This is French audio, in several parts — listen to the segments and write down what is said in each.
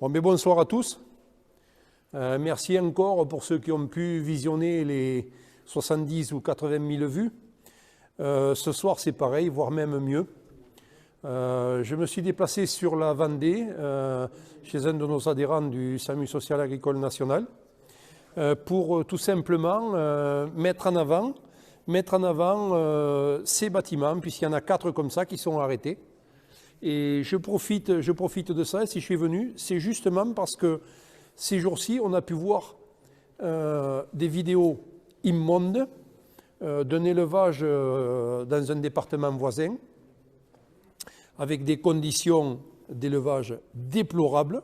Bon, mais bonsoir à tous. Merci encore pour ceux qui ont pu visionner les 70 ou 80 000 vues. Ce soir, c'est pareil, voire même mieux. Je me suis déplacé sur la Vendée, chez un de nos adhérents du SAMU social agricole national, pour tout simplement mettre en avant ces bâtiments, puisqu'il y en a 4 comme ça qui sont arrêtés. Et je profite de ça, et si je suis venu, c'est justement parce que ces jours-ci, on a pu voir des vidéos immondes d'un élevage dans un département voisin, avec des conditions d'élevage déplorables.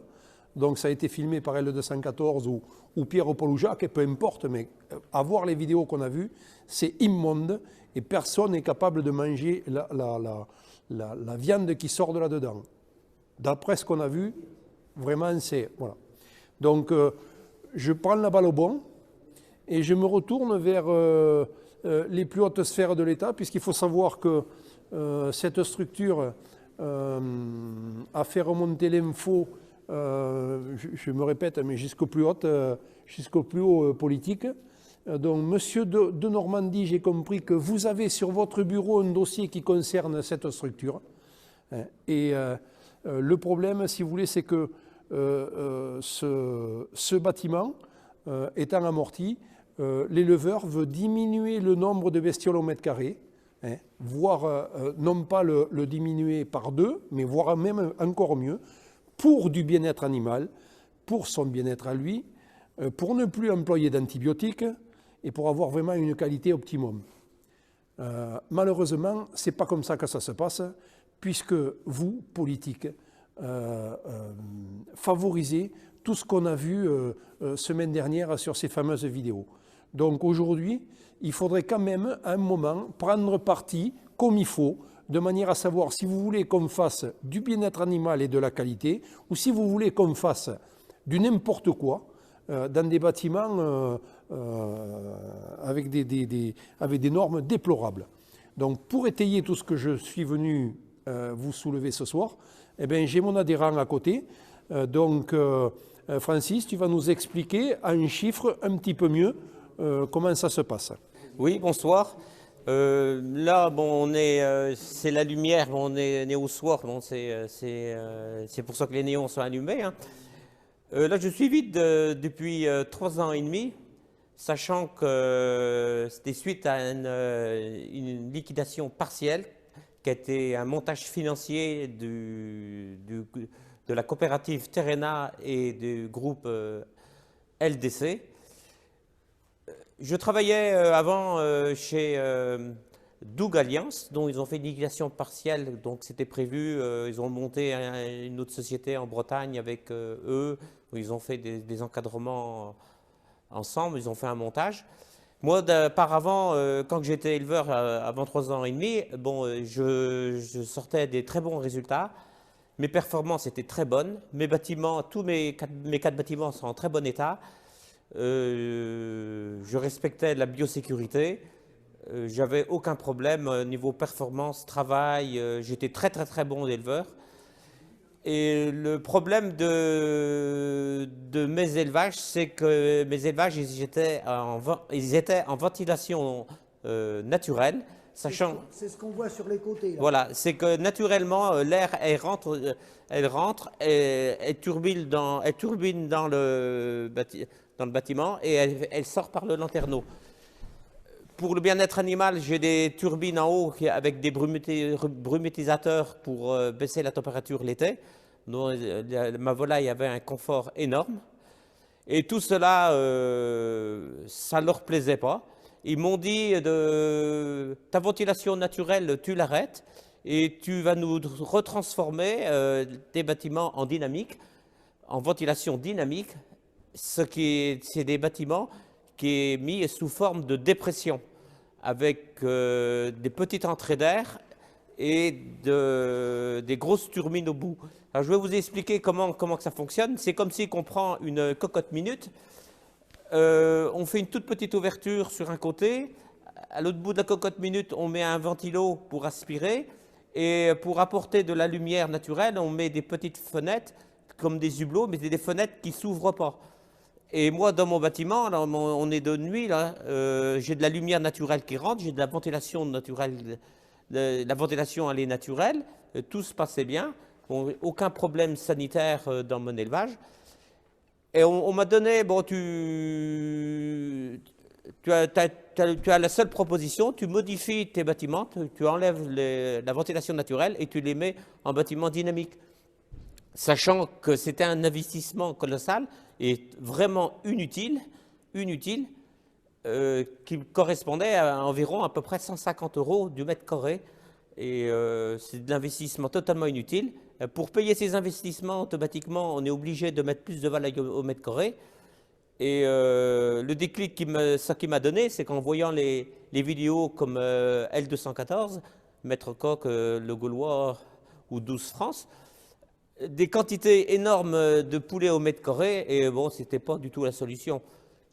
Donc ça a été filmé par L214 ou Pierre-Paul ou Jacques, et peu importe, mais à voir les vidéos qu'on a vues, c'est immonde, et personne n'est capable de manger la viande qui sort de là-dedans. D'après ce qu'on a vu, vraiment c'est... Voilà. Donc je prends la balle au bon et je me retourne vers les plus hautes sphères de l'État, puisqu'il faut savoir que cette structure a fait remonter l'info, je me répète, mais jusqu'au plus haut politique. Donc, Monsieur de Normandie, j'ai compris que vous avez sur votre bureau un dossier qui concerne cette structure. Et le problème, si vous voulez, c'est que ce bâtiment étant amorti, l'éleveur veut diminuer le nombre de bestioles au mètre carré, voire non pas le diminuer par 2, mais voire même encore mieux, pour du bien-être animal, pour son bien-être à lui, pour ne plus employer d'antibiotiques et pour avoir vraiment une qualité optimum. Malheureusement, ce n'est pas comme ça que ça se passe, puisque vous, politiques, favorisez tout ce qu'on a vu semaine dernière sur ces fameuses vidéos. Donc aujourd'hui, il faudrait quand même, à un moment, prendre parti comme il faut, de manière à savoir si vous voulez qu'on fasse du bien-être animal et de la qualité, ou si vous voulez qu'on fasse du n'importe quoi, dans des bâtiments avec des normes déplorables. Donc pour étayer tout ce que je suis venu vous soulever ce soir, eh bien, j'ai mon adhérent à côté. Francis, tu vas nous expliquer à un chiffre un petit peu mieux comment ça se passe. Oui, bonsoir. Là, bon, c'est la lumière, on est au soir, bon, c'est pour ça que les néons sont allumés. Hein. Là, je suis vide depuis 3 ans et demi, sachant que c'était suite à une liquidation partielle, qui a été un montage financier de la coopérative Terrena et du groupe LDC. Je travaillais avant chez Doug Alliance, dont ils ont fait une liquidation partielle, donc c'était prévu. Ils ont monté une autre société en Bretagne avec eux, où ils ont fait des encadrements ensemble, ils ont fait un montage. Moi, auparavant, quand j'étais éleveur avant 3 ans et demi, bon, je sortais des très bons résultats. Mes performances étaient très bonnes. Mes bâtiments, tous mes 4 bâtiments sont en très bon état. Je respectais la biosécurité. J'avais aucun problème niveau performance, travail. J'étais très bon éleveur. Et le problème de mes élevages, c'est que mes élevages, ils étaient en ventilation naturelle, sachant... C'est ce qu'on voit sur les côtés. Là. Voilà, c'est que naturellement, l'air, elle rentre et elle turbine dans le bâtiment et elle sort par le lanterneau. Pour le bien-être animal, j'ai des turbines en haut avec des brumitisateurs pour baisser la température l'été. Ma volaille avait un confort énorme. Et tout cela, ça ne leur plaisait pas. Ils m'ont dit, ta ventilation naturelle, tu l'arrêtes et tu vas nous retransformer tes bâtiments en dynamique, en ventilation dynamique. C'est des bâtiments qui est mis sous forme de dépression, avec des petites entrées d'air et des grosses turbines au bout. Alors, je vais vous expliquer comment que ça fonctionne. C'est comme si on prend une cocotte minute, on fait une toute petite ouverture sur un côté, à l'autre bout de la cocotte minute, on met un ventilo pour aspirer, et pour apporter de la lumière naturelle, on met des petites fenêtres comme des hublots, mais des fenêtres qui ne s'ouvrent pas. Et moi, dans mon bâtiment, alors, on est de nuit, là, j'ai de la lumière naturelle qui rentre, j'ai de la ventilation naturelle, la ventilation elle est naturelle, tout se passait bien, bon, aucun problème sanitaire dans mon élevage. Et on m'a donné, bon, tu as la seule proposition, tu modifies tes bâtiments, tu enlèves la ventilation naturelle et tu les mets en bâtiment dynamique. Sachant que c'était un investissement colossal et vraiment inutile, qui correspondait à environ à peu près 150 € du mètre carré. Et c'est de l'investissement totalement inutile. Pour payer ces investissements, automatiquement, on est obligé de mettre plus de valeur au mètre carré. Et le déclic qui m'a donné, c'est qu'en voyant les vidéos comme L214, Maître Coq, Le Gaulois ou 12 France, des quantités énormes de poulets au mètre carré, et bon, ce n'était pas du tout la solution.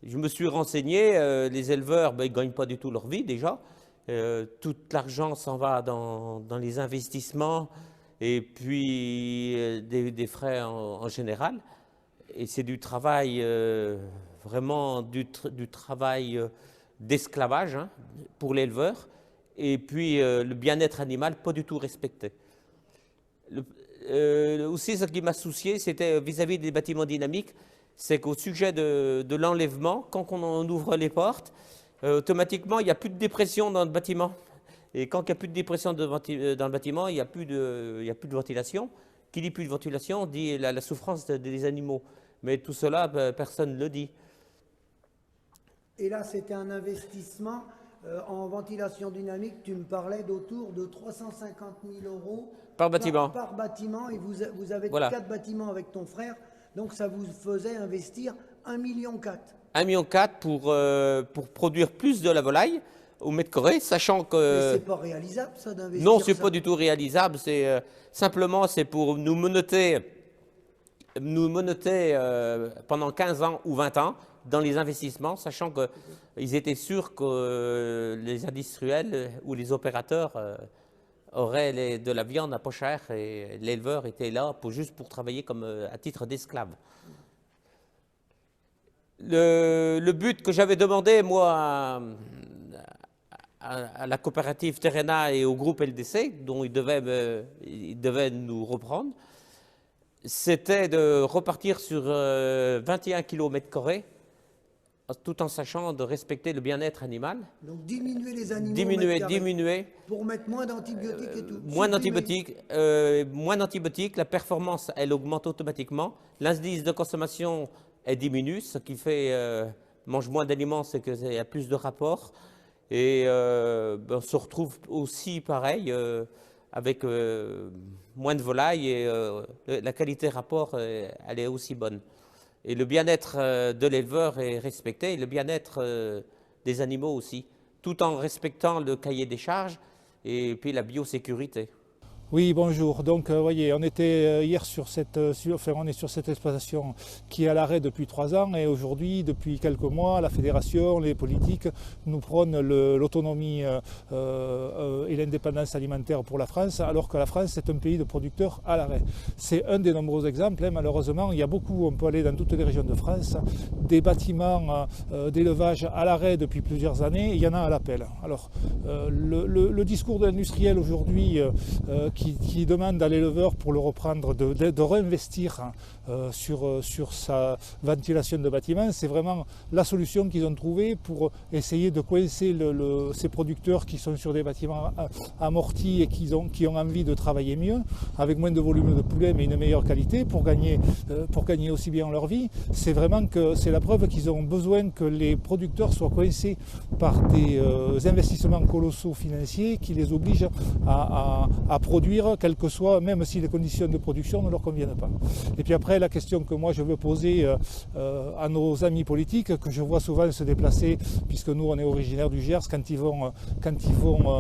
Je me suis renseigné, les éleveurs, ben, ils ne gagnent pas du tout leur vie déjà. Tout l'argent s'en va dans les investissements et puis des frais en général. Et c'est du travail, vraiment du travail d'esclavage hein, pour l'éleveur. Et puis le bien-être animal, pas du tout respecté. Aussi, ce qui m'a soucié, c'était vis-à-vis des bâtiments dynamiques, c'est qu'au sujet de l'enlèvement, quand on ouvre les portes, automatiquement, il n'y a plus de dépression dans le bâtiment. Et quand il n'y a plus de dépression dans le bâtiment, il n'y a plus de ventilation. Qui dit plus de ventilation dit la souffrance des animaux. Mais tout cela, personne ne le dit. Et là, c'était un investissement en ventilation dynamique. Tu me parlais d'autour de 350 000 € par bâtiment. Par bâtiment. Et vous avez voilà. 4 bâtiments avec ton frère. Donc, ça vous faisait investir 1,4 million. 1,4 million pour produire plus de la volaille au mètre carré, sachant que... Mais c'est pas réalisable, ça, d'investir. Non, c'est pas du tout réalisable. C'est simplement, c'est pour nous menotter pendant 15 ans ou 20 ans dans les investissements, sachant qu'ils étaient sûrs que les industriels ou les opérateurs auraient de la viande à pas cher et l'éleveur était là juste pour travailler comme à titre d'esclave. Le but que j'avais demandé, moi, à la coopérative Terrena et au groupe LDC, dont ils devaient nous reprendre, c'était de repartir sur 21 km², tout en sachant de respecter le bien-être animal. Donc diminuer les animaux. Diminuer. Pour mettre moins d'antibiotiques et tout. Moins d'antibiotiques, la performance, elle augmente automatiquement. L'indice de consommation, elle diminue, ce qui fait mange moins d'aliments, c'est qu'il y a plus de rapports. Et on se retrouve aussi pareil avec moins de volailles et la qualité rapport, elle est aussi bonne. Et le bien-être de l'éleveur est respecté et le bien-être des animaux aussi, tout en respectant le cahier des charges et puis la biosécurité. Oui, bonjour. Donc, vous voyez, on était hier on est sur cette exploitation qui est à l'arrêt depuis 3 ans et aujourd'hui, depuis quelques mois, la fédération, les politiques nous prônent l'autonomie et l'indépendance alimentaire pour la France, alors que la France est un pays de producteurs à l'arrêt. C'est un des nombreux exemples. Hein. Malheureusement, il y a beaucoup, on peut aller dans toutes les régions de France, des bâtiments d'élevage à l'arrêt depuis plusieurs années, il y en a à l'appel. Alors, le discours de l'industriel aujourd'hui qui demande à l'éleveur pour le reprendre de réinvestir sur sa ventilation de bâtiment, c'est vraiment la solution qu'ils ont trouvée pour essayer de coincer ces producteurs qui sont sur des bâtiments amortis et qui ont envie de travailler mieux, avec moins de volume de poulet mais une meilleure qualité pour gagner aussi bien leur vie. C'est vraiment que c'est la preuve qu'ils ont besoin que les producteurs soient coincés par des investissements colossaux financiers qui les obligent à produire, quelles que soient, même si les conditions de production ne leur conviennent pas. Et puis après, la question que moi je veux poser à nos amis politiques, que je vois souvent se déplacer, puisque nous on est originaires du Gers, quand ils vont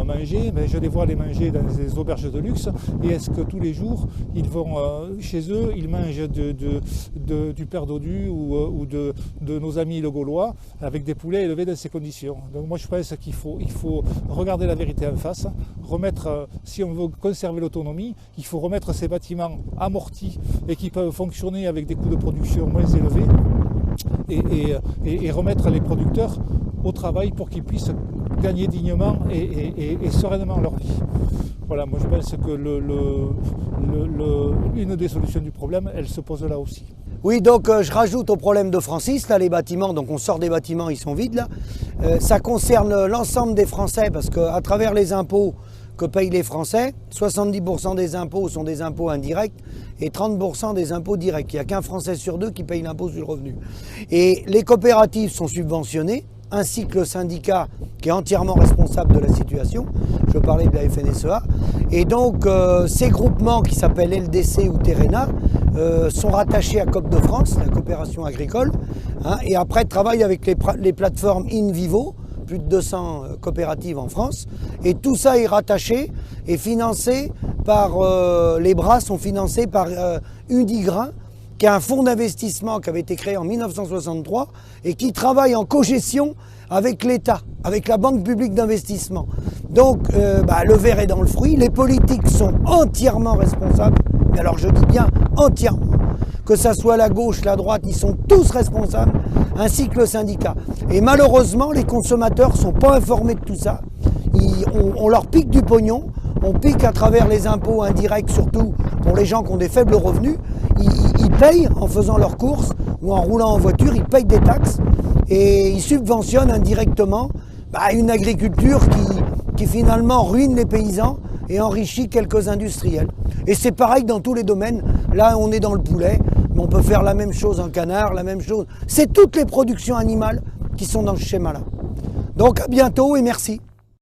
manger, ben, je les vois aller manger dans des auberges de luxe, et est-ce que tous les jours ils vont chez eux, ils mangent du père dodu ou de nos amis le Gaulois, avec des poulets élevés dans ces conditions. Donc moi je pense qu'il faut regarder la vérité en face, remettre, si on veut conserver l'autonomie, il faut remettre ces bâtiments amortis et qui peuvent fonctionner avec des coûts de production moins élevés et remettre les producteurs au travail pour qu'ils puissent gagner dignement et sereinement leur vie. Voilà, moi je pense que une des solutions du problème, elle se pose là aussi. Oui, donc je rajoute au problème de Francis, là les bâtiments, donc on sort des bâtiments, ils sont vides là. Ça concerne l'ensemble des Français parce qu'à travers les impôts que payent les Français, 70% des impôts sont des impôts indirects et 30% des impôts directs. Il n'y a qu'un Français sur deux qui paye l'impôt sur le revenu. Et les coopératives sont subventionnées, ainsi que le syndicat qui est entièrement responsable de la situation. Je parlais de la FNSEA. Et donc ces groupements qui s'appellent LDC ou Terrena sont rattachés à Coop de France, la coopération agricole, hein, et après travaillent avec les plateformes In Vivo, plus de 200 coopératives en France. Et tout ça est rattaché et financé par, les bras sont financés par Unigrain, qui est un fonds d'investissement qui avait été créé en 1963 et qui travaille en cogestion avec l'État, avec la Banque publique d'investissement. Donc le verre est dans le fruit, les politiques sont entièrement responsables, mais alors je dis bien entièrement, que ça soit la gauche, la droite, ils sont tous responsables, ainsi que le syndicat. Et malheureusement, les consommateurs ne sont pas informés de tout ça, on leur pique du pognon, on pique à travers les impôts indirects, surtout pour les gens qui ont des faibles revenus. Ils payent en faisant leurs courses ou en roulant en voiture, ils payent des taxes et ils subventionnent indirectement une agriculture qui finalement ruine les paysans et enrichit quelques industriels. Et c'est pareil dans tous les domaines. Là, on est dans le poulet, mais on peut faire la même chose en canard, la même chose. C'est toutes les productions animales qui sont dans ce schéma-là. Donc à bientôt et merci.